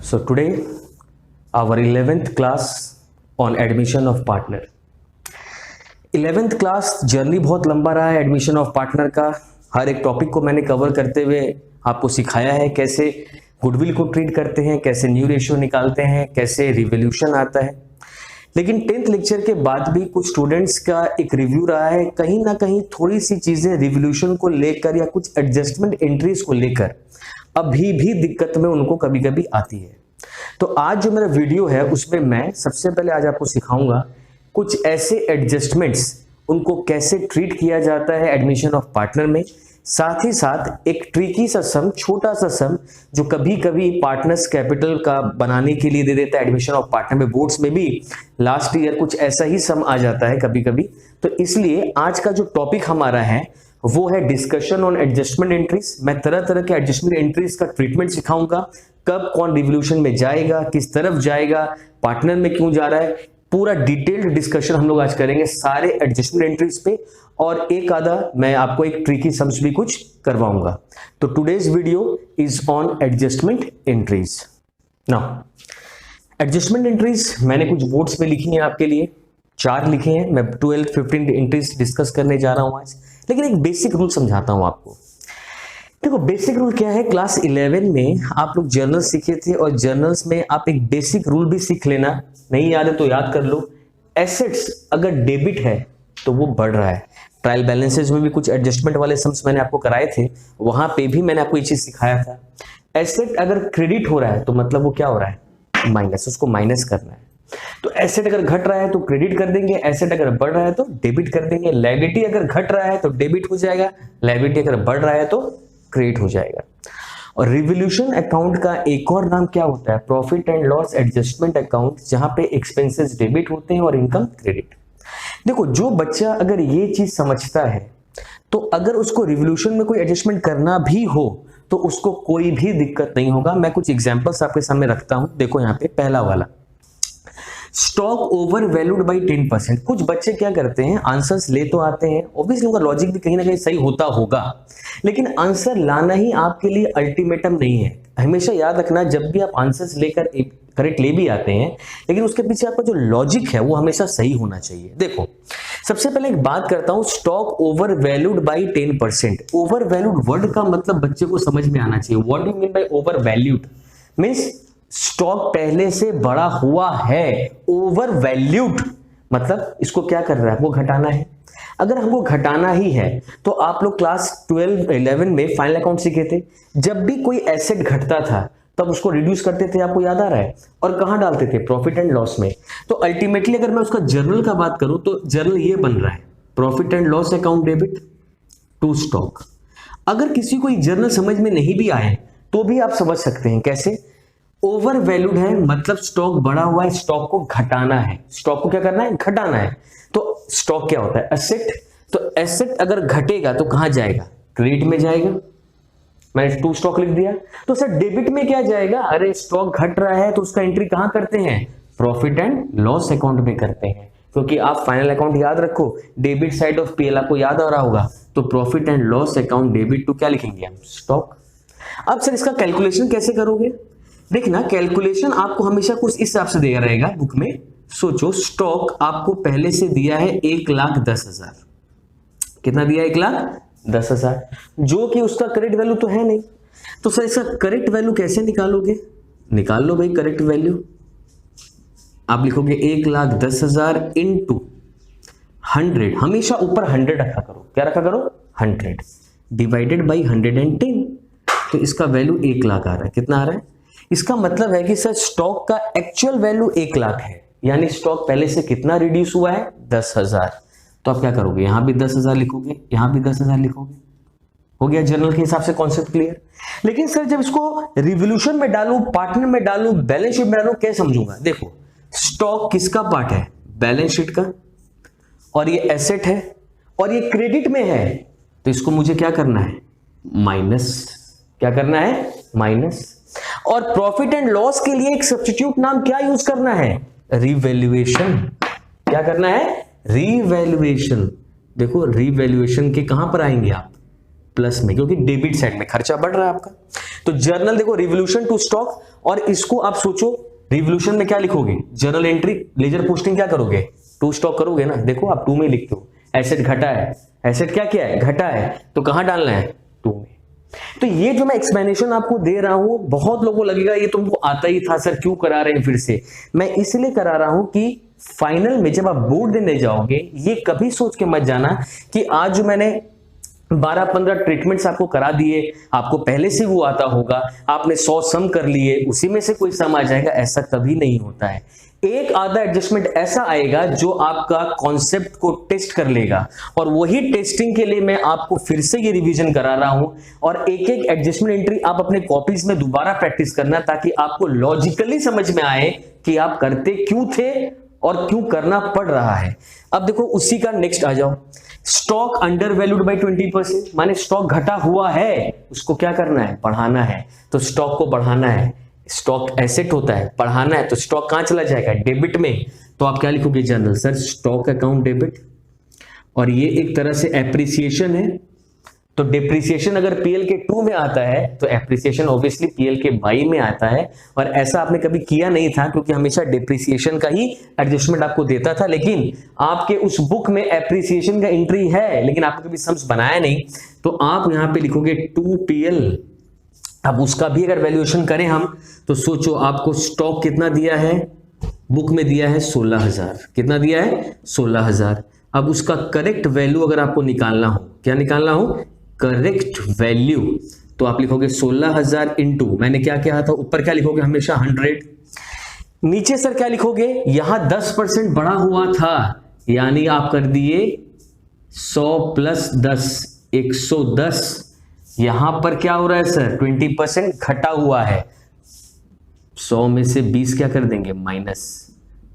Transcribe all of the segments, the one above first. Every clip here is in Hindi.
So today our 11th class on admission of partner. 11th class journey बहुत लंबा रहा है एडमिशन ऑफ पार्टनर का। हर एक टॉपिक को मैंने कवर करते हुए आपको सिखाया है कैसे गुडविल को ट्रीट करते हैं, कैसे न्यू रेशियो निकालते हैं, कैसे रिवोल्यूशन आता है। लेकिन 10th लेक्चर के बाद भी कुछ स्टूडेंट्स का एक रिव्यू रहा है, कहीं ना कहीं थोड़ी सी चीजें रिवोल्यूशन को लेकर या कुछ एडजस्टमेंट एंट्रीज को लेकर अभी भी दिक्कत में उनको कभी कभी आती है। तो आज जो मेरा वीडियो है उसमें मैं सबसे पहले आज आपको सिखाऊंगा कुछ ऐसे एडजस्टमेंट्स, उनको कैसे ट्रीट किया जाता है एडमिशन ऑफ पार्टनर में। साथ ही साथ एक ट्रिकी सा सम, छोटा सा सम जो कभी कभी पार्टनर्स कैपिटल का बनाने के लिए दे देता है एडमिशन ऑफ पार्टनर में। बोर्ड्स में भी लास्ट ईयर कुछ ऐसा ही सम आ जाता है कभी कभी। तो इसलिए आज का जो टॉपिक हमारा है वो है डिस्कशन ऑन एडजस्टमेंट एंट्रीज। मैं तरह तरह के एडजस्टमेंट एंट्रीज का ट्रीटमेंट सिखाऊंगा, कब कौन रिवोल्यूशन में जाएगा, किस तरफ जाएगा, पार्टनर में क्यों जा रहा है, पूरा डिटेल्ड डिस्कशन हम लोग आज करेंगे सारे एडजस्टमेंट एंट्रीज पे। और एक आधा मैं आपको एक ट्रिकी सम्स भी कुछ करवाऊंगा। तो today's video is on adjustment entries. Now adjustment entries मैंने कुछ बोर्ड्स पे लिखी हैं आपके लिए, 4 लिखे हैं। मैं 12-15 एंट्रीज डिस्कस करने जा रहा हूं आज, लेकिन एक बेसिक रूल समझाता हूं आपको। देखो बेसिक रूल क्या है, क्लास 11 में आप लोग जर्नल सीखे थे और जर्नल्स में आप एक बेसिक रूल भी सीख लेना, नहीं याद है तो याद कर लो। एसेट्स अगर डेबिट है तो वो बढ़ रहा है। ट्रायल बैलेंसेज में भी कुछ एडजस्टमेंट वाले सम्स मैंने आपको कराए थे, वहां पे भी मैंने आपको ये चीज सिखाया था। एसेट अगर क्रेडिट हो रहा है तो मतलब वो क्या हो रहा है, माइनस, उसको माइनस करना है। तो एसेट अगर घट रहा है तो क्रेडिट कर देंगे, एसेट अगर बढ़ रहा है तो डेबिट कर देंगे। लायबिलिटी अगर घट रहा है तो डेबिट हो जाएगा, लायबिलिटी अगर बढ़ रहा है तो क्रेडिट हो जाएगा। और रिवोल्यूशन अकाउंट का एक और नाम क्या होता है, profit and loss adjustment account, जहां पे एक्सपेंसेस डेबिट होते हैं और इनकम क्रेडिट। देखो जो बच्चा अगर ये चीज समझता है तो अगर उसको रिवोल्यूशन में कोई एडजस्टमेंट करना भी हो तो उसको कोई भी दिक्कत नहीं होगा। मैं कुछ एग्जांपल्स आपके सामने रखता हूं। देखो यहाँ पे पहला वाला, स्टॉक ओवर वैल्यूड बाई 10%। कुछ बच्चे क्या करते हैं, आंसर्स ले तो आते हैं, ऑब्वियसली उनका लॉजिक भी कहीं ना कहीं सही होता होगा, लेकिन आंसर लाना ही आपके लिए अल्टीमेटम नहीं है। हमेशा याद रखना, जब भी आप आंसर्स लेकर करेक्ट ले भी आते हैं, लेकिन उसके पीछे आपका जो लॉजिक है वो हमेशा सही होना चाहिए। देखो सबसे पहले एक बात करता हूं, stock over valued by 10%। Over valued word का मतलब बच्चे को समझ में आना चाहिए। What do you mean by over valued? Means stock पहले से बड़ा हुआ है। ओवर वैल्यूड मतलब इसको क्या कर रहा है, वो घटाना है। अगर हमको घटाना ही है तो आप लोग क्लास 12-11 में फाइनल अकाउंट सीखे थे, जब भी कोई एसेट घटता था तब उसको रिड्यूस करते थे, आपको याद आ रहा है, और कहां डालते थे, प्रॉफिट एंड लॉस में। तो अल्टीमेटली अगर मैं उसका जर्नल का बात करूं तो जर्नल ये बन रहा है, profit and loss account debit to stock. अगर किसी को जर्नल समझ में नहीं भी आए तो भी आप समझ सकते हैं कैसे। ओवर वैल्यूड है मतलब स्टॉक बढ़ा हुआ है, स्टॉक को घटाना है। स्टॉक को क्या करना है, घटाना है। तो स्टॉक क्या होता है, एसेट। तो एसेट अगर घटेगा तो कहां जाएगा, क्रेडिट में जाएगा। मैंने टू स्टॉक लिख दिया। तो सर डेबिट में क्या जाएगा, अरे स्टॉक घट रहा है तो उसका एंट्री कहां करते हैं, प्रॉफिट एंड लॉस अकाउंट में करते हैं। क्योंकि आप फाइनल अकाउंट याद रखो, डेबिट साइड ऑफ पीएल आपको याद आ रहा होगा, तो profit and loss account debit to क्या लिखेंगे हम, स्टॉक। अब सर इसका कैलकुलेशन कैसे करोगे, देखना कैलकुलेशन आपको हमेशा कुछ इस हिसाब से दिया रहेगा बुक में। सोचो स्टॉक आपको पहले से दिया है 1,10,000। कितना दिया, 1,10,000, जो कि उसका करेक्ट वैल्यू तो है नहीं। तो सर इसका करेक्ट वैल्यू कैसे निकालोगे, निकाल लो भाई करेक्ट वैल्यू। आप लिखोगे 1,10,000 इंटू 100, हमेशा ऊपर 100 रखा करो। क्या रखा करो, 100 डिवाइडेड बाई 110। तो इसका वैल्यू 1,00,000 आ रहा है। कितना आ रहा है, इसका मतलब है कि सर स्टॉक का एक्चुअल वैल्यू 1,00,000 है, यानी स्टॉक पहले से कितना रिड्यूस हुआ है, 10,000। तो आप क्या करोगे, यहां भी 10,000 लिखोगे, यहां भी 10,000 लिखोगे। हो गया जर्नल के हिसाब से कॉन्सेप्ट क्लियर। लेकिन सर जब इसको रिवोल्यूशन में डालूं, पार्टनर में डालूं, बैलेंस शीट में डालूं, क्या समझूंगा। देखो स्टॉक किसका पार्ट है, बैलेंस शीट का, और ये एसेट है और ये क्रेडिट में है, तो इसको मुझे क्या करना है, माइनस। क्या करना है, माइनस। और प्रॉफिट एंड लॉस के लिए एक सब्स्टिट्यूट नाम क्या यूज करना है, रिवैल्यूएशन। क्या करना है, रिवैल्यूएशन। देखो रिवैल्यूएशन के कहां पर आएंगे आप, प्लस में, क्योंकि डेबिट साइड में खर्चा बढ़ रहा है आपका। तो जर्नल देखो रिवोल्यूशन टू स्टॉक, और इसको आप सोचो रिवोल्यूशन में क्या लिखोगे, जर्नल एंट्री, लेजर पोस्टिंग क्या करोगे, टू स्टॉक करोगे ना। देखो आप 2 में लिखते हो, एसेट घटा है, एसेट क्या किया है, घटा है, तो कहां डालना है, 2 में। तो ये जो मैं एक्सप्लेनेशन आपको दे रहा हूं, बहुत लोगों को लगेगा ये तुमको आता ही था सर, क्यों करा रहे हैं फिर से। मैं इसलिए करा रहा हूं कि फाइनल में जब आप बोर्ड देने जाओगे, ये कभी सोच के मत जाना कि आज जो मैंने 12-15 ट्रीटमेंट्स आपको करा दिए, आपको पहले से वो आता होगा, आपने 100 सम कर लिए, उसी में से कोई सम आ जाएगा, ऐसा कभी नहीं होता है। एक आधा एडजस्टमेंट ऐसा आएगा जो आपका कॉन्सेप्ट को टेस्ट कर लेगा, और वही टेस्टिंग के लिए मैं आपको फिर से ये रिवीजन करा रहा हूं, और एक एक एडजस्टमेंट एंट्री आप अपने कॉपीज में दोबारा प्रैक्टिस करना, ताकि आपको लॉजिकली समझ में आए कि आप करते क्यों थे और क्यों करना पड़ रहा है। अब देखो उसी का नेक्स्ट आ जाओ, स्टॉक अंडर वैल्यूड बाई 20%, माने स्टॉक घटा हुआ है, उसको क्या करना है, बढ़ाना है, तो स्टॉक को बढ़ाना है। स्टॉक एसेट होता है, बढ़ाना है, तो स्टॉक कहां चला जाएगा, डेबिट में, तो आप क्या लिखोगे, journal sir stock account debit, और ये एक तरह से एप्रिसिएशन है, तो डिप्रिसिएशन अगर पीएल के 2 में आता है तो एप्रिसिएशन ऑब्वियसली पीएल के 22 में आता है, और ऐसा आपने कभी किया नहीं था क्योंकि हमेशा डिप्रिसिएशन का ही एडजस्टमेंट आपको देता था, लेकिन आपके उस बुक में एप्रिसिएशन का एंट्री है, लेकिन आपने कभी सम्स बनाया नहीं, तो आप यहां पे लिखोगे 2PL। अब उसका भी अगर वैल्यूएशन करें हम, तो सोचो आपको स्टॉक कितना दिया है, बुक में दिया है 16,000, कितना दिया है 16,000। अब उसका करेक्ट वैल्यू अगर आपको निकालना हो, क्या निकालना हो, करेक्ट वैल्यू, तो आप लिखोगे 16,000 इंटू, मैंने क्या किया था, ऊपर क्या लिखोगे हमेशा 100, नीचे सर क्या लिखोगे, यहां 10% बढ़ा हुआ था, यानी आप कर दिए 100 प्लस 10, 110, यहां पर क्या हो रहा है सर, 20% घटा हुआ है, 100 में से 20 क्या कर देंगे, माइनस,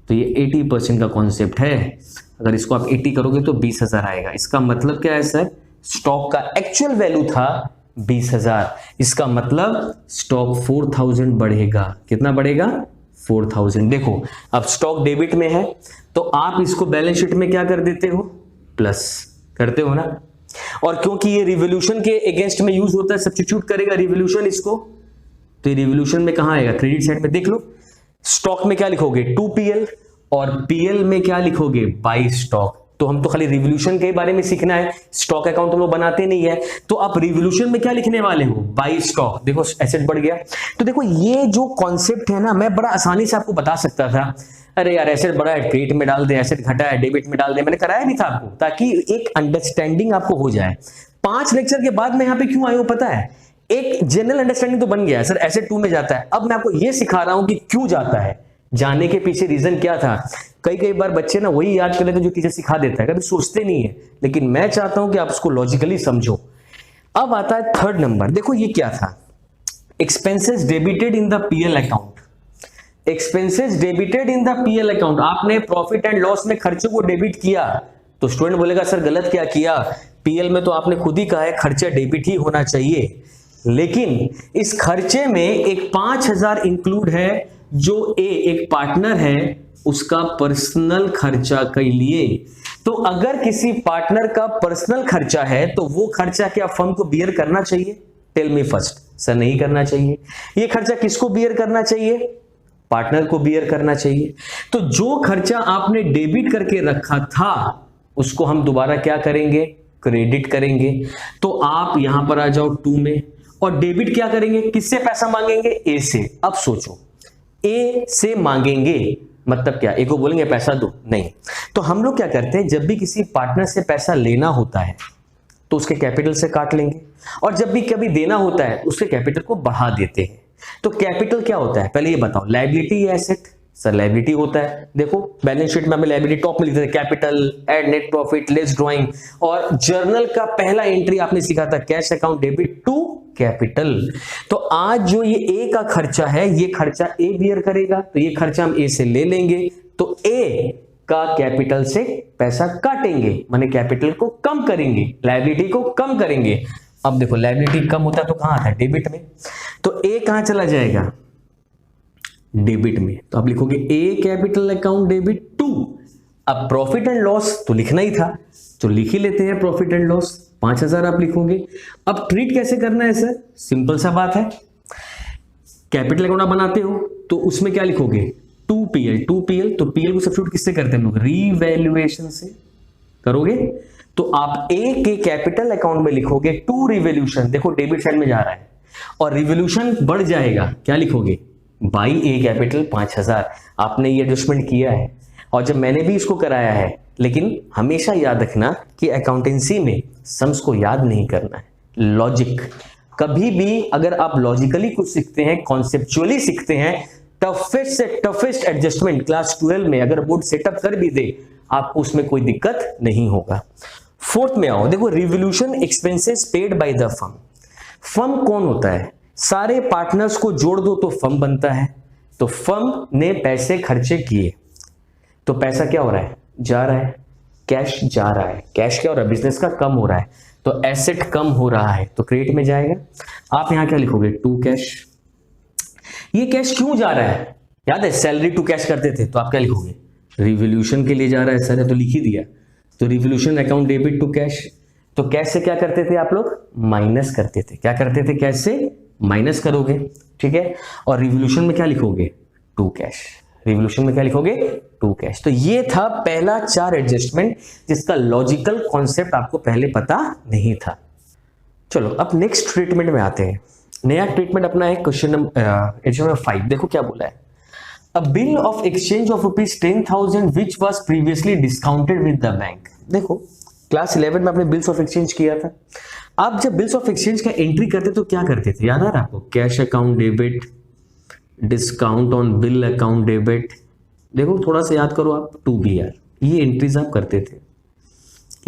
तो ये 80% का कॉन्सेप्ट है। अगर इसको आप 80 करोगे तो 20,000 आएगा। इसका मतलब क्या है सर, स्टॉक का एक्चुअल वैल्यू था 20,000, इसका मतलब स्टॉक 4,000 बढ़ेगा, कितना बढ़ेगा, 4,000। देखो अब स्टॉक डेबिट में है, तो आप इसको बैलेंस शीट में क्या कर देते हो, प्लस करते हो ना, और क्योंकि ये रिवोल्यूशन के अगेंस्ट में यूज होता है, सब्स्टिट्यूट करेगा रिवोल्यूशन इसको, तो ये रिवोल्यूशन में कहां आएगा, क्रेडिट साइड में। देख लो स्टॉक में क्या लिखोगे, 2PL, और PL में क्या लिखोगे, बाई स्टॉक। तो हम तो खाली रिवोल्यूशन के बारे में सीखना है, स्टॉक अकाउंट हम लोग बनाते नहीं है, तो आप रिवोल्यूशन में क्या लिखने वाले हो, बाई स्टॉक। देखो एसेट बढ़ गया, तो देखो ये जो कॉन्सेप्ट है ना, मैं बड़ा आसानी से आपको बता सकता था, अरे यार एसेट बढ़ा है क्रेडिट में डाल दे, एसेट घटा है डेबिट में डाल दे, मैंने कराया नहीं था आपको, ताकि एक अंडरस्टैंडिंग आपको हो जाए। 5 लेक्चर के बाद मैं यहाँ पे क्यों आया हूं पता है, एक जनरल अंडरस्टैंडिंग तो बन गया है सर, एसेट 2 में जाता है। अब मैं आपको ये सिखा रहा हूं कि क्यों जाता है, जाने के पीछे रीजन क्या था। कई बार बच्चे ना वही याद कर लेते जो टीचर सिखा देता है, कभी सोचते नहीं है, लेकिन मैं चाहता हूं कि आप उसको लॉजिकली समझो। अब आता है 3rd नंबर, देखो ये क्या था, expenses debited in the PL account. Expenses debited in the PL account, आपने प्रॉफिट एंड लॉस में खर्चों को डेबिट किया, तो स्टूडेंट बोलेगा सर गलत क्या किया, पीएल में तो आपने खुद ही कहा है खर्चा डेबिट ही होना चाहिए, लेकिन इस खर्चे में एक 5,000 इंक्लूड है, जो एक पार्टनर है उसका पर्सनल खर्चा के लिए। तो अगर किसी पार्टनर का पर्सनल खर्चा है, तो वो खर्चा क्या फर्म को बियर करना चाहिए, टेल मी फर्स्ट, सर नहीं करना चाहिए। ये खर्चा किसको बियर करना चाहिए, पार्टनर को बियर करना चाहिए। तो जो खर्चा आपने डेबिट करके रखा था, उसको हम दोबारा क्या करेंगे, क्रेडिट करेंगे। तो आप यहां पर आ जाओ 2 में, और डेबिट क्या करेंगे, किससे पैसा मांगेंगे, ए से। अब सोचो ए से मांगेंगे मतलब क्या, ए को बोलेंगे पैसा दो, नहीं। तो हम लोग क्या करते हैं, जब भी किसी पार्टनर से पैसा लेना होता है तो उसके कैपिटल से काट लेंगे, और जब भी कभी देना होता है उसके कैपिटल को बढ़ा देते हैं। तो कैपिटल क्या होता है, पहले ये बताओ, लायबिलिटी या एसेट, सर लायबिलिटी होता है। देखो बैलेंस शीट में हमें लायबिलिटी टॉप में लिखते थे, capital add net profit less drawing, और जर्नल का पहला एंट्री आपने सीखा था cash account debit to capital. तो आज जो ये ए का खर्चा है, ये खर्चा ए बियर करेगा, तो ये खर्चा हम ए से ले लेंगे, तो ए का कैपिटल से पैसा काटेंगे, माने कैपिटल को कम करेंगे, लायबिलिटी को कम करेंगे। अब देखो लायबिलिटी कम होता है तो कहां आता है, डेबिट में, तो ए कहां चला जाएगा, डेबिट में। तो आप लिखोगे ए कैपिटल अकाउंट डेबिट टू, अब प्रॉफिट एंड लॉस तो लिखना ही था, तो लिख ही लेते हैं प्रॉफिट एंड लॉस, 5,000 आप लिखोगे। अब ट्रीट कैसे करना है सर, सिंपल सा बात है, कैपिटल अकाउंट आप बनाते हो तो उसमें क्या लिखोगे 2PL, 2PL, तो PL को सब्स्टिट्यूट किससे करते हैं हम लोग, रीवैल्यूएशन से करोगे। तो आप ए के कैपिटल अकाउंट में लिखोगे टू रिवोल्यूशन, देखो डेबिट साइड में जा रहा है और रिवोल्यूशन बढ़ जाएगा, क्या लिखोगे बाई ए कैपिटल 5000। आपने ये एडजस्टमेंट किया है और जब मैंने भी इसको कराया है, लेकिन हमेशा याद रखना कि अकाउंटेंसी में सम्स को याद नहीं करना है, लॉजिक। कभी भी अगर आप लॉजिकली कुछ सीखते हैं, कॉन्सेप्चुअली सीखते हैं, टफेस्ट से टफेस्ट एडजस्टमेंट क्लास 12 में अगर बोर्ड सेटअप कर भी दे, आपको उसमें कोई दिक्कत नहीं होगा। फोर्थ में आओ, देखो revolution expenses paid by the firm. Firm कौन होता है, सारे पार्टनर्स को जोड़ दो तो फर्म बनता है। तो फर्म ने पैसे खर्चे किए तो पैसा क्या हो रहा है, जा रहा है, कैश जा रहा है। कैश क्या हो रहा है, बिजनेस का कम हो रहा है, तो एसेट कम हो रहा है तो क्रेडिट में जाएगा। आप यहां क्या लिखोगे, टू कैश। ये कैश क्यों जा रहा है, याद है सैलरी टू कैश करते थे, तो आप क्या लिखोगे, रिवोल्यूशन के लिए जा रहा है सर, तो लिख ही दिया। तो revaluation account debit to cash. तो कैश से क्या करते थे आप लोग, माइनस करते थे। क्या करते थे, कैश से माइनस करोगे, ठीक है। और रिवोल्यूशन में क्या लिखोगे, टू कैश। रिवोल्यूशन में क्या लिखोगे, टू कैश। तो ये था पहला 4 एडजस्टमेंट जिसका लॉजिकल कॉन्सेप्ट आपको पहले पता नहीं था। चलो अब नेक्स्ट ट्रीटमेंट में आते हैं। नया ट्रीटमेंट अपना है क्वेश्चन नंबर 5। देखो क्या बोला है, अ bill of exchange of ₹10,000 which was previously discounted with the bank. देखो क्लास 11 में आपने बिल्स ऑफ एक्सचेंज किया था। आप जब बिल्स ऑफ एक्सचेंज का एंट्री करते तो क्या करते थे, याद आ रहा है आपको, cash account debit, discount on bill account debit. देखो थोड़ा सा याद करो आप, 2BR, ये एंट्रीज आप करते थे।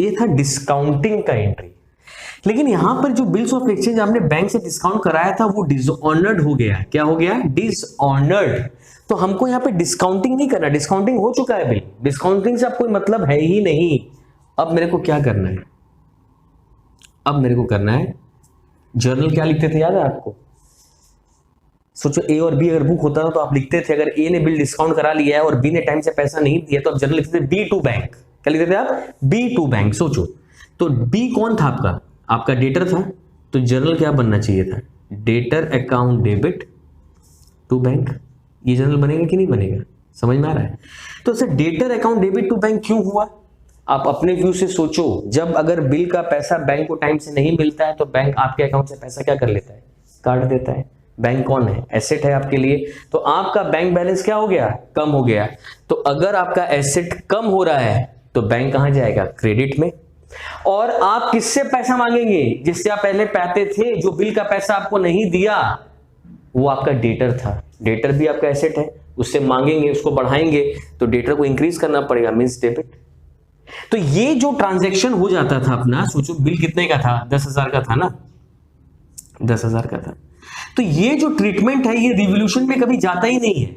ये था डिस्काउंटिंग का एंट्री। लेकिन यहां पर जो बिल्स ऑफ एक्सचेंज आपने बैंक से डिस्काउंट कराया था वो डिसऑनर्ड हो गया। क्या हो गया, डिसऑनर्ड। तो हमको यहाँ पे डिस्काउंटिंग नहीं करना, डिस्काउंटिंग हो चुका है बिल, डिस्काउंटिंग से अब कोई मतलब है ही नहीं। अब मेरे को क्या करना है, अब मेरे को करना है जर्नल। क्या लिखते थे याद है आपको, सोचो ए और बी अगर बुक होता था तो आप लिखते थे, अगर ए ने बिल डिस्काउंट करा लिया है और बी ने टाइम से पैसा नहीं दिया तो आप जर्नल लिखते थे बी टू बैंक। क्या लिखते थे आप, बी टू बैंक। सोचो तो बी कौन था आपका, आपका डेटर था, तो जर्नल क्या बनना चाहिए था, debtor account debit to bank. ये जर्नल बनेगा कि नहीं बनेगा, समझ में आ रहा है। तो sir debtor account debit to bank क्यों हुआ, आप अपने व्यू से सोचो। जब अगर बिल का पैसा बैंक को टाइम से नहीं मिलता है तो बैंक आपके अकाउंट से पैसा क्या कर लेता है, काट देता है। बैंक कौन है, एसेट है आपके लिए, तो आपका बैंक बैलेंस क्या हो गया, कम हो गया। तो अगर आपका एसेट कम हो रहा है तो बैंक कहां जाएगा, क्रेडिट में। और आप किससे पैसा मांगेंगे, जिससे आप पहले पाते थे, जो बिल का पैसा आपको नहीं दिया वो आपका डेटर था। डेटर भी आपका एसेट है, उससे मांगेंगे, उसको बढ़ाएंगे, तो डेटर को इंक्रीज करना पड़ेगा, मींस डेबिट। तो ये जो ट्रांजैक्शन हो जाता था अपना, सोचो बिल कितने का था, 10,000 का था ना, 10,000 का था। तो ये जो ट्रीटमेंट है ये रिवोल्यूशन में कभी जाता ही नहीं है।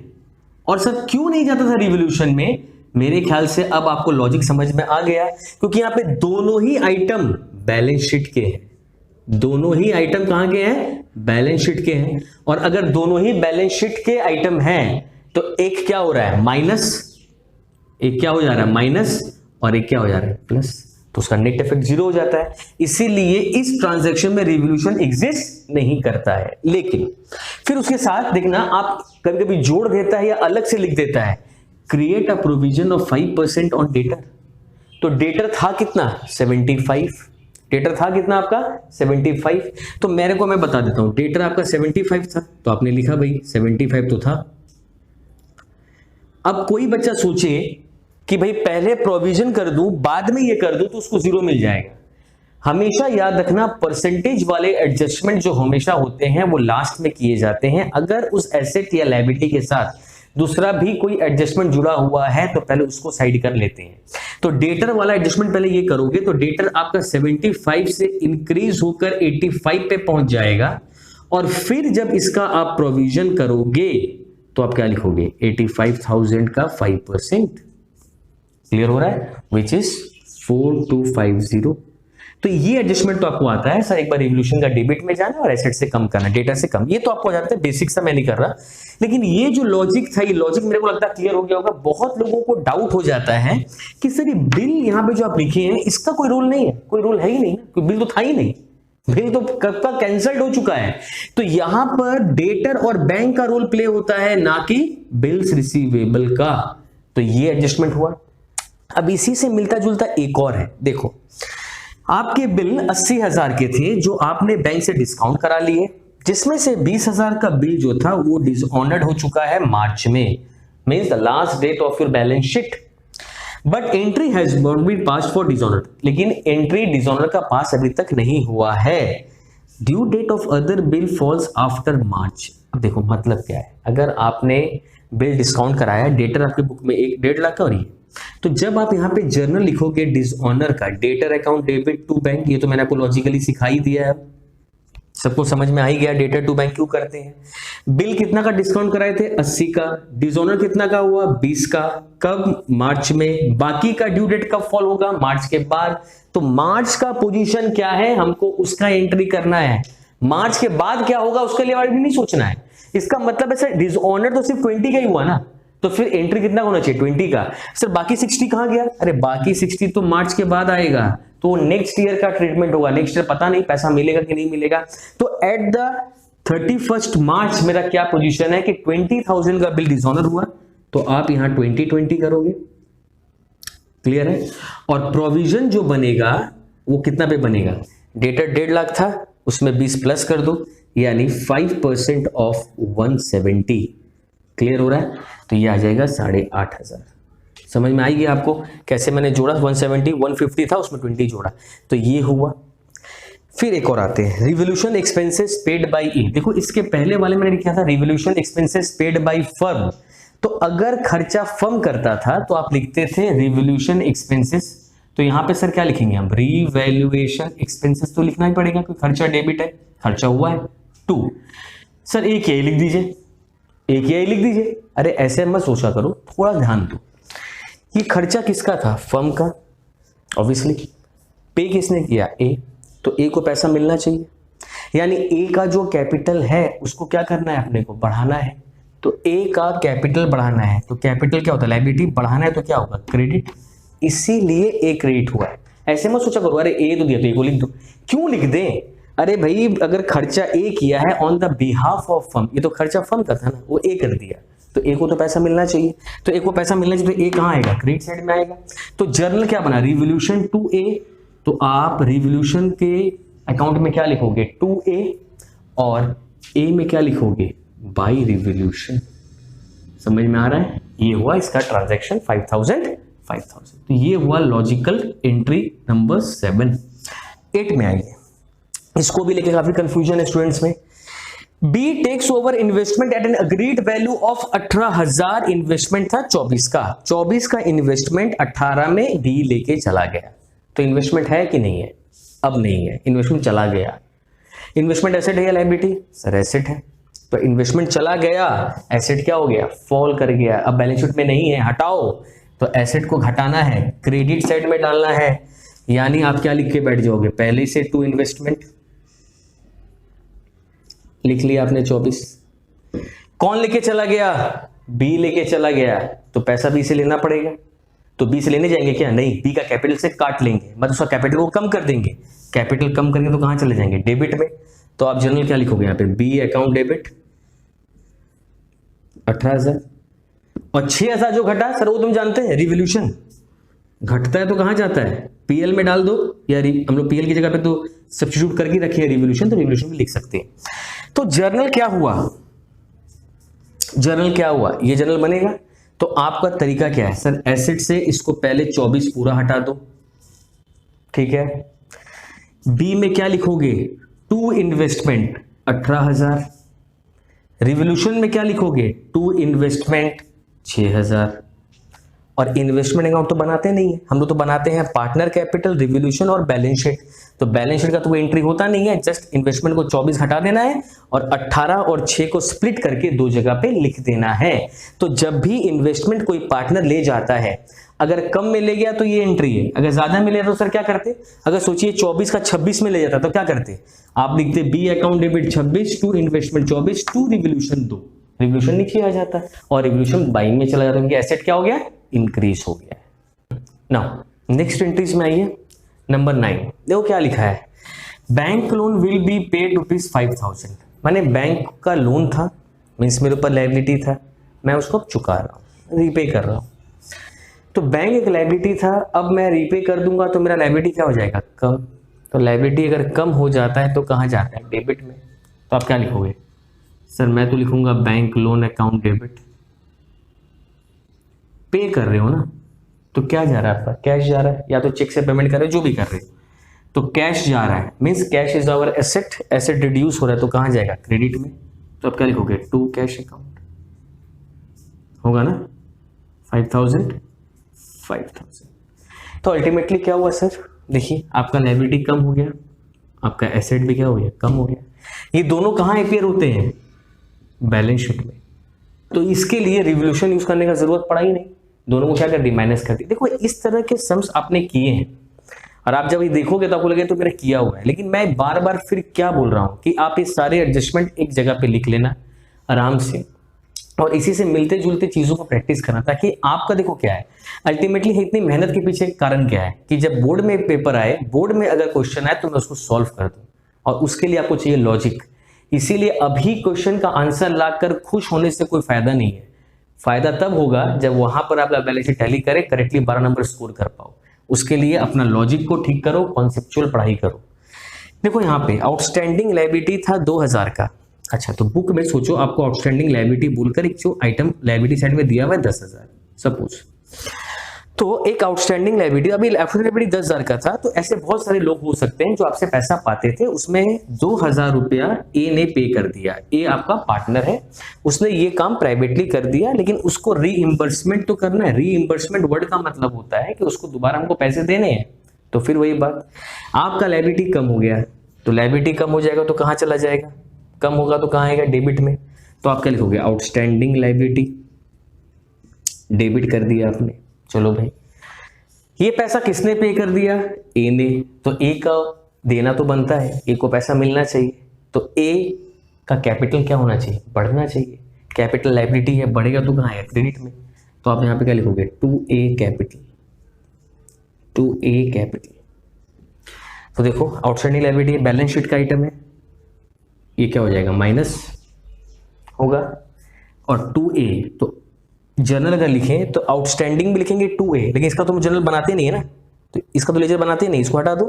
और सर क्यों नहीं जाता था रिवोल्यूशन में, मेरे ख्याल से अब आपको लॉजिक समझ में आ गया, क्योंकि यहां पे दोनों ही आइटम बैलेंस शीट के हैं। दोनों ही आइटम कहां के हैं, बैलेंस शीट के हैं। और अगर दोनों ही बैलेंस शीट के आइटम हैं तो एक क्या हो रहा है, माइनस, एक क्या हो जा रहा है, माइनस, और एक क्या हो जा रहा है, प्लस। तो उसका नेट इफेक्ट 0 हो जाता है। इसीलिए इस ट्रांजैक्शन में रिवोल्यूशन एग्जिस्ट नहीं करता है। लेकिन फिर उसके साथ देखना, आप कभी कभी जोड़ देता है या अलग से लिख देता है, create a provision of 5% on debtor. तो डेटर था कितना, 75। डेटर था कितना आपका, 75। तो मेरे को मैं बता देता हूं, डेटर आपका 75 था, तो आपने लिखा भाई 75 तो था। अब कोई बच्चा सोचे कि भाई पहले प्रोविजन कर दूं बाद में ये कर दूं तो उसको 0 मिल जाएगा। हमेशा याद रखना, परसेंटेज वाले एडजस्टमेंट जो हमेशा होते हैं वो लास्ट में किए जाते हैं। अगर उस एसेट या लायबिलिटी के साथ दूसरा भी कोई एडजस्टमेंट जुड़ा हुआ है तो पहले उसको साइड कर लेते हैं। तो डेटर वाला एडजस्टमेंट पहले ये करोगे तो डेटर आपका 75 से इंक्रीज होकर 85 पे पहुंच जाएगा। और फिर जब इसका आप प्रोविजन करोगे तो आप क्या लिखोगे, 85,000 का 5%। क्लियर हो रहा है, विच इज 4250। तो ये एडजस्टमेंट तो आपको आता है सर, एक बार रिवोल्यूशन का डेबिट में जाना और एसेट से कम करना, डेटा से कम, ये तो आपको जाता है, बेसिक सा मैं नहीं कर रहा। लेकिन ये जो लॉजिक था, ये लॉजिक मेरे को लगता है क्लियर हो गया होगा। बहुत लोगों को डाउट हो जाता है कि सर ये बिल यहाँ पे जो आप लिखे हैं इसका कोई रूल नहीं है, कोई रूल है ही नहीं, कोई बिल तो था ही नहीं, बिल तो कब का कैंसल्ड हो चुका है। तो यहां पर डेटर और बैंक का रोल प्ले होता है, ना कि बिल्स रिसीवेबल का। तो ये एडजस्टमेंट हुआ। अब इसी से मिलता जुलता एक और है, देखो आपके बिल 80,000 के थे जो आपने बैंक से डिस्काउंट करा लिए, जिसमें से 20,000 का बिल जो था वो डिसऑनर्ड हो चुका है मार्च में, means the last date of your balance sheet, but entry has not been passed for dishonoured. लेकिन एंट्री डिसऑनर का पास अभी तक नहीं हुआ है। Due date of other bill falls after March. अब देखो मतलब क्या है, अगर आपने बिल डिस्काउंट कराया, डेटर आपके बुक में 1.5 लाख का और ये, तो जब आप यहाँ पे जर्नल लिखोगे डिसऑनर का, debtor account debit to bank, ये तो मैंने आपको लॉजिकली सिखा ही दिया है, सबको समझ में आ ही गया डेटर टू बैंक क्यों करते हैं। बिल कितना का डिस्काउंट कराए थे? 80 का। डिसऑनर कितना का हुआ? 20 का। कब? मार्च में। बाकी का ड्यू डेट कब फॉल होगा? मार्च के बाद। तो मार्च का पोजीशन क्या है, हमको उसका एंट्री करना है। मार्च के बाद क्या होगा उसके लिए भी नहीं सोचना है। इसका मतलब है सर डिसऑनर तो सिर्फ 20 का ही हुआ ना, तो फिर एंट्री कितना होना चाहिए? 20 का। सर बाकी 60 कहां गया? अरे बाकी 60 तो मार्च के बाद आएगा, तो नेक्स्ट ईयर का ट्रीटमेंट होगा। नेक्स्ट ईयर पता नहीं पैसा मिलेगा कि नहीं मिलेगा। तो एट द 31 मार्च मेरा क्या पोजीशन है कि 20,000 का बिल डिसऑनर हुआ, तो आप यहां 2020 करोगे। क्लियर है? और प्रोविजन जो बनेगा वो कितना पे बनेगा? डेटर 1.5 लाख था, उसमें 20 प्लस कर दो, यानी 5% ऑफ 170। क्लियर हो रहा है? तो ये आ जाएगा 8,500। समझ में आएगी आपको कैसे मैंने जोड़ा? 170 150 था, उसमें 20 जोड़ा, तो ये हुआ। फिर एक और आते हैं, रिवोल्यूशन एक्सपेंसेस पेड बाय ए। देखो इसके पहले वाले मैंने लिखा था revolution expenses paid by firm. तो अगर खर्चा फर्म करता था तो आप लिखते थे रिवोल्यूशन एक्सपेंसेस। तो यहां पे सर क्या लिखेंगे हम? रिवैल्यूएशन एक्सपेंसेस तो लिखना ही पड़ेगा, कोई खर्चा डेबिट है, खर्चा हुआ है। 2 सर एक यही लिख दीजिए, एक यही लिख दीजिए। अरे ऐसे मत सोचा करो, थोड़ा ध्यान दो। ये खर्चा किसका था? फर्म का, ऑब्वियसली। पे किसने किया? ए। तो ए को पैसा मिलना चाहिए, यानी ए का जो कैपिटल है उसको क्या करना है? अपने को बढ़ाना है। तो ए का कैपिटल बढ़ाना है, तो कैपिटल क्या होता है? लायबिलिटी। बढ़ाना है तो क्या होगा? क्रेडिट। इसीलिए ए क्रेडिट हुआ है। ऐसे मत सोचा करो अरे ए तो दिया तो ए को लिख दो। क्यों लिख दें? अरे भाई अगर खर्चा ए किया है on the behalf of firm, ये तो खर्चा फर्म का था ना, वो ए कर दिया, तो ए को तो पैसा मिलना चाहिए। तो ए को पैसा मिलना चाहिए, तो ए कहां आएगा? क्रेडिट साइड में आएगा। तो जर्नल क्या बना? रिवोल्यूशन टू ए। तो आप रिवोल्यूशन के अकाउंट में क्या लिखोगे? 2A, और ए में क्या लिखोगे? By revaluation. समझ में आ रहा है? ये हुआ इसका ट्रांजैक्शन 5,000। तो ये हुआ लॉजिकल एंट्री नंबर 7। 8 में आइए, इसको भी लेके काफी कंफ्यूजन है स्टूडेंट्स में। B takes over investment at an agreed value of 18,000। Investment था 24 का, 24 का इन्वेस्टमेंट 18 में बी लेके चला गया। तो इन्वेस्टमेंट है कि नहीं है? अब नहीं है, इन्वेस्टमेंट चला गया। इन्वेस्टमेंट एसेट है या लायबिलिटी? सर एसेट है। तो इन्वेस्टमेंट चला गया, एसेट क्या हो गया? फॉल कर गया। अब बैलेंस शीट में नहीं है, हटाओ। तो एसेट को घटाना है, क्रेडिट साइड में डालना है, यानी आप क्या लिख के बैठ जाओगे? पहले से टू इन्वेस्टमेंट लिख लिया आपने 24। कौन लेके चला गया? बी लेके चला गया, तो पैसा बी से लेना पड़ेगा। तो बी से लेने जाएंगे क्या? नहीं, बी का कैपिटल से काट लेंगे, मतलब उसका कैपिटल को कम कर देंगे। कैपिटल कम करेंगे तो कहां चले जाएंगे? डेबिट में। तो आप जनरल क्या लिखोगे यहाँ पे? बी अकाउंट डेबिट 18,000, और 6,000 जो घटा सर वो तुम जानते हैं रिवोल्यूशन घटता है तो कहां जाता है? पीएल में डाल दो, या हम लोग पीएल की जगह पे तो सब्स्टिट्यूट करके रखिए रिवोल्यूशन, तो रिवोल्यूशन भी लिख सकते हैं। तो जर्नल क्या हुआ? जर्नल क्या हुआ? ये जर्नल बनेगा। तो आपका तरीका क्या है? सर एसेट से इसको पहले 24 पूरा हटा दो, ठीक है। बी में क्या लिखोगे? To investment 18,000। रिवोल्यूशन में क्या लिखोगे? To investment 6,000। और इन्वेस्टमेंट अकाउंट तो बनाते नहीं है हम लोग, तो बनाते हैं पार्टनर कैपिटल, रिवोल्यूशन और बैलेंस शीट। तो बैलेंस शीट का तो एंट्री होता नहीं है, जस्ट इन्वेस्टमेंट को 24 हटा देना है और 18 और 6 को स्प्लिट करके दो जगह पे लिख देना है। तो जब भी इन्वेस्टमेंट कोई पार्टनर ले जाता है, अगर कम में ले गया तो ये एंट्री है, अगर ज्यादा में ले तो सर क्या करते? अगर सोचिए 24 का 26 में ले जाता तो क्या करते? आप लिखते B account debit 26, to investment 24, to revaluation 2। Revaluation नीचे आ जाता और रिवोल्यूशन बाइंग में चला जाता, क्योंकि एसेट क्या हो गया? इंक्रीज हो गया है। नाउ नेक्स्ट एंट्रीज में आइए, नंबर 9। देखो क्या लिखा है, bank loan will be paid ₹5,000, मैंने बैंक का लोन था, मीन्स मेरे ऊपर लाइबिलिटी था, मैं उसको अब चुका रहा हूँ, रीपे कर रहा हूँ। तो बैंक एक लाइबिलिटी था, अब मैं रीपे कर दूंगा तो मेरा लाइबिलिटी क्या हो जाएगा, कम। तो लाइबिलिटी अगर कम हो जाता है तो कहाँ जाता है, डेबिट में। तो आप क्या लिखोगे, सर मैं तो लिखूंगा बैंक लोन अकाउंट डेबिट। पे कर रहे हो ना, तो क्या जा रहा है आपका, कैश जा रहा है, या तो चेक से पेमेंट कर रहे हो, जो भी कर रहे हो, तो कैश जा रहा है, means cash is our asset, asset reduce हो रहा है तो कहाँ जाएगा, क्रेडिट में। तो आप क्या लिखोगे, टू कैश अकाउंट, होगा ना 5,000। तो अल्टीमेटली क्या हुआ सर, देखिए आपका लायबिलिटी कम हो गया, आपका एसेट भी क्या हो गया, कम हो गया। ये दोनों कहाँ अपियर होते हैं, बैलेंस शीट में। तो इसके लिए रिवोल्यूशन यूज करने का जरूरत पड़ा ही नहीं, दोनों को क्या कर दी, माइनस कर दी। देखो इस तरह के सम्स आपने किए हैं और आप जब ये देखोगे तो आपको लगे तो मेरा किया हुआ है, लेकिन मैं बार बार फिर क्या बोल रहा हूं कि आप ये सारे एडजस्टमेंट एक जगह पे लिख लेना आराम से, और इसी से मिलते जुलते चीजों को प्रैक्टिस करना, ताकि आपका देखो क्या है अल्टीमेटली इतनी मेहनत के पीछे कारण क्या है कि जब बोर्ड में पेपर आए, बोर्ड में अगर क्वेश्चन आए तो मैं उसको सॉल्व कर दूं, और उसके लिए आपको चाहिए लॉजिक। इसीलिए अभी क्वेश्चन का आंसर लाकर खुश होने से कोई फायदा नहीं है, फायदा तब होगा जब वहां पर आप बैलेंस शीट टैली करें, करेक्टली 12 नंबर स्कोर कर पाओ। उसके लिए अपना लॉजिक को ठीक करो, कॉन्सेप्चुअल पढ़ाई करो। देखो यहाँ पे आउटस्टैंडिंग लायबिलिटी था 2000 का। अच्छा, तो बुक में सोचो आपको आउटस्टैंडिंग लायबिलिटी बोलकर एक जो आइटम लायबिलिटी साइड में दिया हुआ है 10,000 सपोज, तो एक आउटस्टैंडिंग लायबिलिटी, अभी आउटस्टैंडिंग लायबिलिटी 10,000 का था, तो ऐसे बहुत सारे लोग हो सकते हैं जो आपसे पैसा पाते थे, उसमें 2,000 रुपया ए ने पे कर दिया। ए आपका पार्टनर है, उसने ये काम प्राइवेटली कर दिया, लेकिन उसको रीइंबर्समेंट तो करना है। रीइंबर्समेंट वर्ड का मतलब होता है कि उसको दोबारा हमको पैसे देने हैं। तो फिर वही बात, आपका लायबिलिटी कम हो गया, तो लायबिलिटी कम हो जाएगा तो कहाँ चला जाएगा, कम होगा तो कहाँ आएगा, डेबिट में। तो आप क्या लिखोगे, आउटस्टैंडिंग लायबिलिटी, डेबिट कर दिया आपने। चलो भाई, ये पैसा किसने पे कर दिया, ए ने, तो ए का देना तो बनता है, ए को पैसा मिलना चाहिए, तो ए का कैपिटल क्या होना चाहिए, बढ़ना चाहिए। कैपिटल लायबिलिटी है, बढ़ेगा तो कहाँ आएगा, क्रेडिट में। तो आप यहाँ पे क्या लिखोगे, 2A कैपिटल, 2A कैपिटल। तो देखो आउटस्टैंडिंग लायबिलिटी बैलेंस शीट का आइटम है, ये क्या हो जाएगा, माइनस होगा, और 2A तो जर्नल अगर लिखें तो आउटस्टैंडिंग भी लिखेंगे 2A, लेकिन इसका तो हम जर्नल बनाते नहीं है ना, तो इसका तो लेजर बनाते नहीं, इसको हटा दो,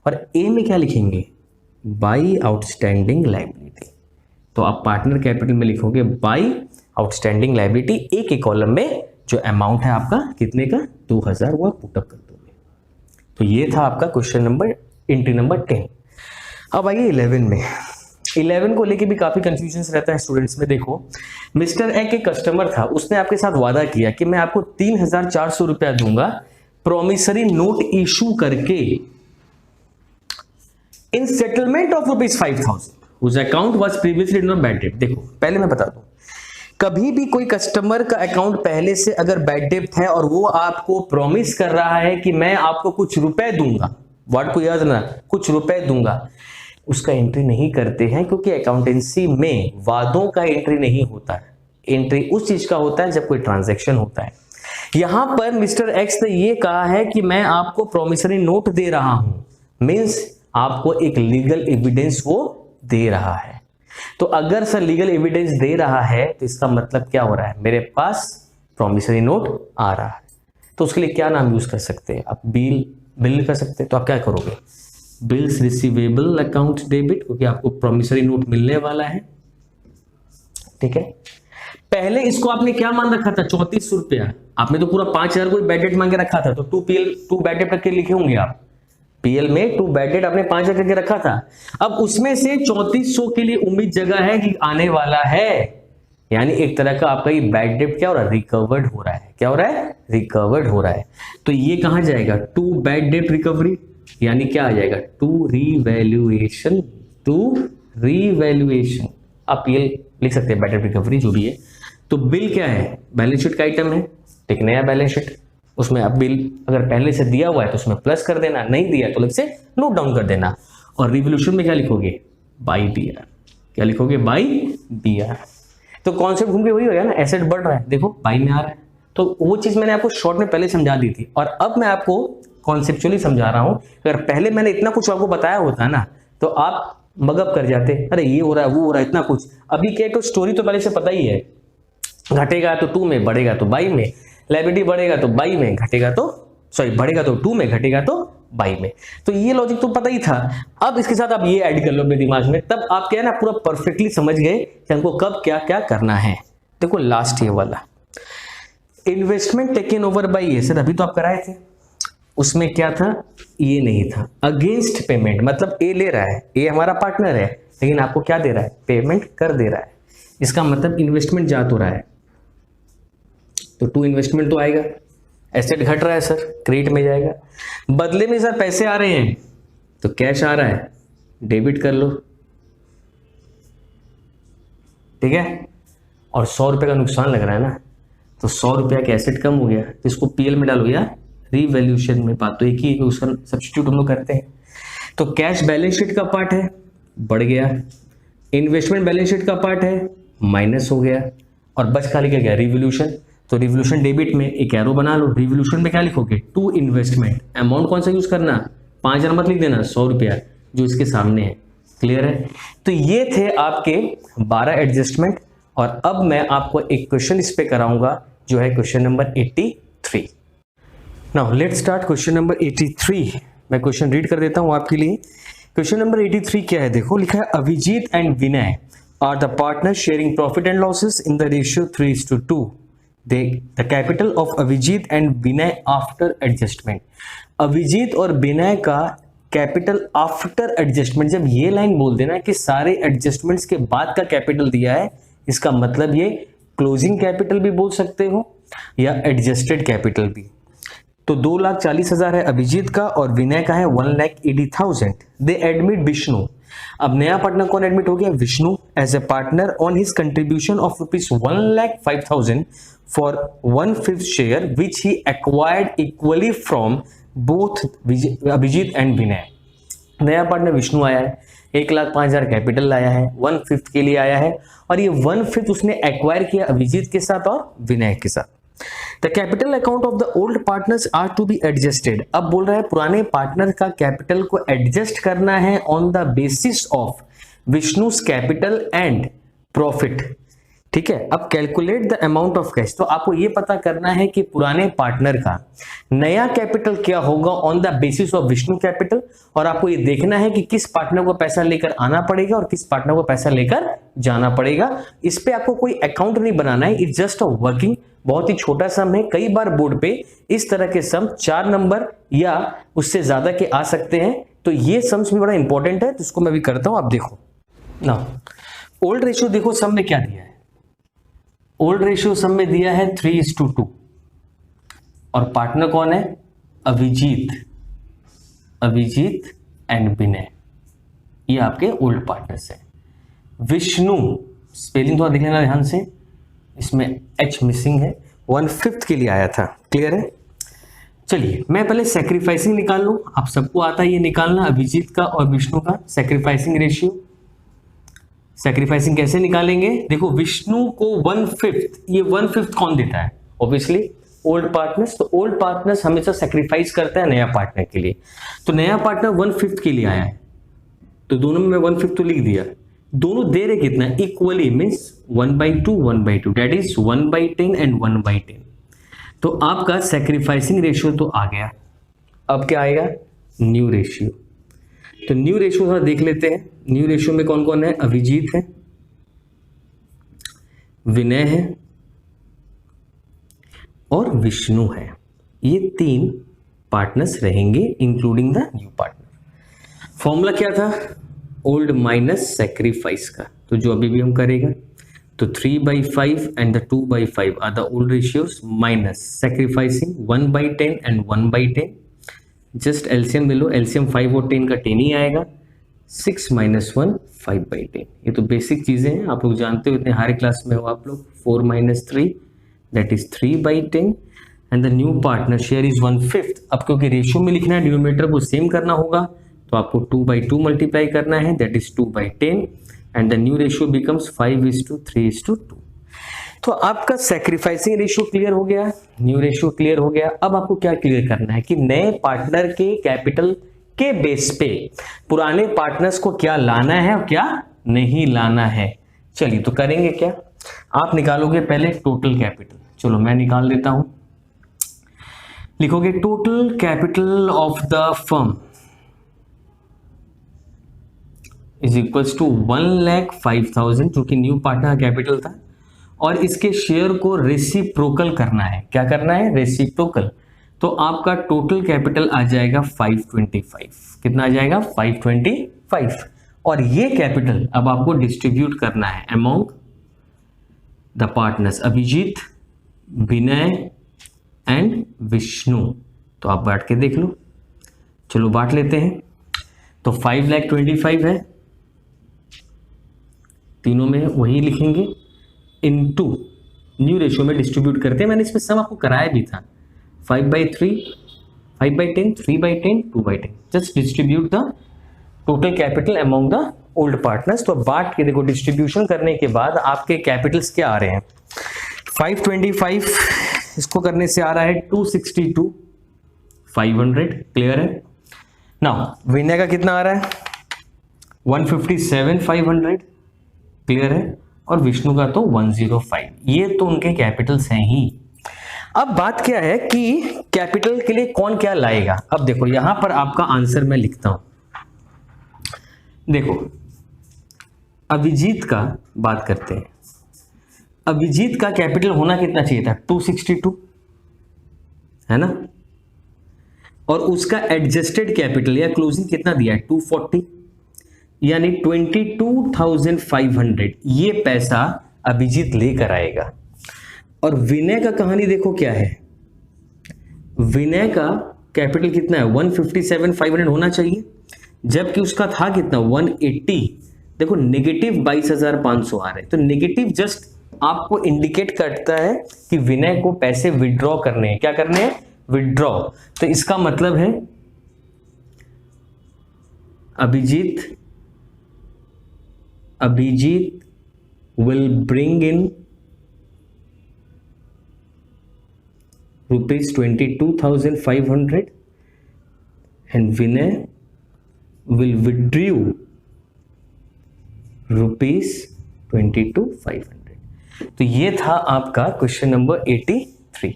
और ए में क्या लिखेंगे, बाई आउटस्टैंडिंग लायबिलिटी। तो आप पार्टनर कैपिटल में लिखोगे बाई आउटस्टैंडिंग लायबिलिटी, ए के कॉलम में जो अमाउंट है आपका कितने का, 2,000, वो आप पुटअप कर दोगे। तो ये था आपका क्वेश्चन नंबर, एंट्री नंबर 10। अब आइए 11 में। 11 को लेके भी काफी कंफ्यूजन रहता है स्टूडेंट्स में। देखो मिस्टर एक कस्टमर था, उसने आपके साथ वादा किया कि मैं आपको 3,400 रुपया दूंगा प्रोमिसरी नोट इशू करके in settlement of ₹5,000 whose account was previously in bad debt. देखो पहले मैं बता दूं, कभी भी कोई कस्टमर का अकाउंट पहले से अगर बैड डेट है और वो आपको प्रॉमिस कर रहा है कि मैं आपको कुछ रुपए दूंगा, वर्ड को याद रखना, कुछ रुपए दूंगा, उसका एंट्री नहीं करते हैं, क्योंकि अकाउंटेंसी में वादों का एंट्री नहीं होता है। एंट्री उस चीज का होता है जब कोई ट्रांजैक्शन होता है। यहां पर मिस्टर एक्स ने ये कहा है कि मैं आपको प्रोमिसरी नोट दे रहा हूं, मींस आपको एक लीगल एविडेंस वो दे रहा है। तो अगर सर लीगल एविडेंस दे रहा है तो इसका मतलब क्या हो रहा है, मेरे पास प्रोमिसरी नोट आ रहा है। तो उसके लिए क्या नाम यूज कर सकते हैं आप, बिल कर सकते हैं। तो आप क्या करोगे, बिल्स रिसीवेबल अकाउंट डेबिट, क्योंकि आपको प्रोमिसरी नोट मिलने वाला है, ठीक है। पहले इसको आपने क्या मान रखा था, 3400 रुपया, आपने तो पूरा 5,000 को बैड डेट मांगे रखा था, तो 2 बैड डेट करके लिखे होंगे आप, पीएल में 2 बैड डेट आपने 5,000 करके रखा था। अब उसमें से 3400 के लिए उम्मीद जगह है कि आने वाला है, यानी एक तरह का आपका ये बैड डेट क्या हो रहा है, रिकवर्ड हो रहा है। क्या हो रहा है, रिकवर्ड हो रहा है। तो ये कहां जाएगा, 2 बैड डेट रिकवरी, यानी क्या आ जाएगा, टू रीवैल्यूएशन, टू रीवैल्यूएशन। आप ये लिख सकते हैं बैड डेट रिकवरी जो भी है। तो बिल क्या है, बैलेंस शीट का आइटम है, एक नया बैलेंस शीट, उसमें आप बिल अगर पहले से दिया हुआ है तो उसमें प्लस कर देना, नहीं दिया तो अलग से नोट डाउन कर देना। और रिवोल्यूशन में क्या लिखोगे, बाई बीआर। क्या लिखोगे, बाई बीआर। तो कॉन्सेप्ट घूम के वही हो गया ना, एसेट बढ़ रहा है, देखो बाई में आ रहा है। तो वो चीज मैंने आपको शॉर्ट में पहले समझा दी थी, और अब मैं आपको कॉन्सेप्चुअली समझा रहा हूं। अगर पहले मैंने इतना कुछ आपको बताया होता ना, तो आप मगअप कर जाते, अरे ये हो रहा है वो हो रहा है इतना कुछ। अभी क्या, तो स्टोरी तो पहले से पता ही है, घटेगा तो 2 में, बढ़ेगा तो 22 में, लायबिलिटी बढ़ेगा तो 22 में, घटेगा तो बढ़ेगा तो 2 में, घटेगा तो 22 में। तो ये लॉजिक तो पता ही था। अब इसके साथ आप ये ऐड कर लो अपने दिमाग में, तब आप क्या है ना पूरा परफेक्टली समझ गए कि हमको कब क्या क्या करना है। देखो लास्ट ये वाला investment taken over by A, sir अभी तो आप कराए थे, उसमें क्या था, ये नहीं था, अगेंस्ट पेमेंट, मतलब ए ले रहा है, ए हमारा पार्टनर है, लेकिन आपको क्या दे रहा है, पेमेंट कर दे रहा है। इसका मतलब इन्वेस्टमेंट जा तो रहा है, तो टू इन्वेस्टमेंट तो आएगा, एसेट घट रहा है सर, क्रेडिट में जाएगा। बदले में सर पैसे आ रहे हैं, तो कैश आ रहा है, डेबिट कर लो, ठीक है। और 100 रुपए का नुकसान लग रहा है ना, तो 100 रुपया का एसेट कम हो गया, तो इसको पीएल में डालो या रीवैल्यूएशन में, बात तो एक ही है, उसका सब्स्टिट्यूट हम लोग करते हैं। तो कैश बैलेंस शीट का पार्ट है, बढ़ गया, इन्वेस्टमेंट बैलेंस शीट का पार्ट है, माइनस हो गया, और बच खाली क्या गया, रिवोल्यूशन। तो रिवोल्यूशन डेबिट में एक एरो बना लो, रिवोल्यूशन में क्या लिखोगे, टू इन्वेस्टमेंट, अमाउंट कौन सा यूज करना, 5000 मत लिख देना, 100 रुपया जो इसके सामने है, क्लियर है। तो ये थे आपके 12 एडजस्टमेंट, और अब मैं आपको एक क्वेश्चन इस पे कराऊंगा जो है question number 83। Now let's start question number 83। मैं क्वेश्चन रीड कर देता हूं आपके लिए। क्वेश्चन नंबर 83 क्या है, देखो लिखा है, Abhijit and Vinay are the partner sharing profit and losses in the ratio 3:2। The capital of Abhijit and Vinay after adjustment. Abhijit और विनय का कैपिटल आफ्टर एडजस्टमेंट, जब ये लाइन बोल देना कि सारे एडजस्टमेंट्स के बाद का कैपिटल दिया है, इसका मतलब ये क्लोजिंग कैपिटल भी बोल सकते हो या एडजस्टेड कैपिटल भी। तो 2,40,000 है अभिजीत का और विनय का है 1,80,000। They admit Vishnu. अब नया पार्टनर कौन एडमिट हो गया, Vishnu, as a partner on his contribution of ₹1,05,000 for 1/5 share which he acquired equally from both Abhijit and Vinay. नया पार्टनर विष्णु आया है, 1,05,000 कैपिटल लाया है, 1/5 के लिए आया है, और ये 1/5 उसने एक्वायर किया अभिजीत के साथ और विनय के साथ। The capital account of the old partners are to be adjusted. अब बोल रहा है पुराने पार्टनर का कैपिटल को एडजस्ट करना है on the basis of Vishnu's capital and profit, ठीक है। अब calculate the amount of cash, तो आपको ये पता करना है कि पुराने पार्टनर का नया कैपिटल क्या होगा on the basis of Vishnu capital, और आपको ये देखना है कि किस पार्टनर को पैसा लेकर आना पड़ेगा और किस पार्टनर को पैसा लेकर जाना पड़ेगा। इस पे आपको कोई अकाउंट नहीं बनाना है, इट्स जस्ट अ वर्किंग, बहुत ही छोटा सम है। कई बार बोर्ड पे इस तरह के सम 4 नंबर या उससे ज्यादा के आ सकते हैं, तो ये सम्स भी बड़ा इंपॉर्टेंट है, तो इसको मैं भी करता हूं। आप देखो ना, ओल्ड रेशियो देखो सम में क्या दिया है, ओल्ड रेशियो सम में दिया है 3:2, और पार्टनर कौन है, अभिजीत एंड विनय, ये आपके ओल्ड पार्टनर्स हैं। विष्णु, स्पेलिंग थोड़ा देख लेना ध्यान से, इसमें H मिसिंग है, 1/5 के लिए आया था, क्लियर है। चलिए मैं पहले सैक्रिफाइसिंग निकाल लूं, आप सबको आता है ये निकालना, अभिजीत का और विष्णु का सैक्रिफाइसिंग रेशियो। सैक्रिफाइसिंग कैसे निकालेंगे, देखो विष्णु को 1/5, ये 1/5 कौन देता है, ऑब्वियसली ओल्ड पार्टनर्स। तो ओल्ड पार्टनर्स हमेशा सैक्रिफाइस करता है नया पार्टनर के लिए, तो नया पार्टनर 1/5 के लिए आया है, तो दोनों में 1/5 तो लिख दिया। दोनों दे रहे कितना, equally, means 1/2 1/2, that is 1/10 and 1/10। तो आपका सैक्रिफाइसिंग रेशियो तो आ गया। अब क्या आएगा, न्यू रेशियो। तो न्यू रेशियो थोड़ा देख लेते हैं। न्यू रेशियो में कौन कौन है, अभिजीत है, विनय है और विष्णु है, ये 3 पार्टनर्स रहेंगे including the new partner. Formula क्या था, ओल्ड माइनस सैक्रिफाइस का, तो जो अभी भी हम करेगा, तो 3/5 and the 2/5 are the old ratios, minus sacrificing 1/10 and 1/10। Just LCM ले लो, एलसीएम 5 और 10 का 10 ही आएगा, 6 - 1 5/10। ये तो बेसिक चीजें हैं, आप लोग जानते हो, इतने हाई क्लास में हो आप लोग। 4 - 3 that is 3/10 and the new partner share is 1/5। अब क्योंकि रेशियो में लिखना है, डिनोमिनेटर को सेम करना होगा, तो आपको 2/2 मल्टीप्लाई करना है, that is 2/10 and the new ratio becomes 5:3:2। तो आपका सैक्रिफाइसिंग रेशियो क्लियर हो गया, न्यू रेशियो क्लियर हो गया। अब आपको क्या क्लियर करना है कि नए पार्टनर के कैपिटल के बेस पे पुराने पार्टनर्स को क्या लाना है और क्या नहीं लाना है। चलिए तो करेंगे क्या, आप निकालोगे पहले टोटल कैपिटल। चलो मैं निकाल देता हूं, लिखोगे total capital of the firm is equals to 1,05,000 जो कि न्यू पार्टनर कैपिटल था, और इसके शेयर को रेसिप्रोकल करना है। क्या करना है? रेसिप्रोकल। तो आपका टोटल कैपिटल आ जाएगा 525। कितना आ जाएगा? 525। और ये कैपिटल अब आपको डिस्ट्रीब्यूट करना है among the partners Abhijit, Vinay and Vishnu. तो आप बांट के देख लो। चलो बांट लेते हैं। तो 5,25,000 है, तीनों में वही लिखेंगे, इनटू न्यू रेशियो में डिस्ट्रीब्यूट करते हैं। मैंने इसमें सम आपको कराया भी था, 5/3, 5/10, 3/10, 2/10। Just distribute the total capital among the old partners. तो बांट के देखो, डिस्ट्रीब्यूशन करने के बाद आपके कैपिटल्स क्या आ रहे हैं? 525 इसको करने से आ रहा है 262,500। क्लियर है? नाउ विनय का कितना आ रहा है? 157,500। क्लियर है? और विष्णु का तो 105। ये तो उनके कैपिटल्स हैं ही। अब बात क्या है कि कैपिटल के लिए कौन क्या लाएगा। अब देखो यहां पर आपका आंसर मैं लिखता हूं। देखो अभिजीत का बात करते हैं। अभिजीत का कैपिटल होना कितना चाहिए था? 262, है ना? और उसका एडजस्टेड कैपिटल या क्लोजिंग कितना दिया है? 240, यानी 22,500। ये पैसा अभिजीत लेकर आएगा। और विनय का कहानी देखो क्या है। विनय का कैपिटल कितना है? 157,500 होना चाहिए, जबकि उसका था कितना? 180। देखो नेगेटिव 22,500 आ रहे हैं। तो नेगेटिव जस्ट आपको इंडिकेट करता है कि विनय को पैसे विड्रॉ करने हैं। क्या करने हैं? विड्रॉ। तो इसका मतलब है Abhijit will bring in rupees 22,500 and Vinay will withdraw rupees 22,500। तो ये था आपका क्वेश्चन नंबर 83।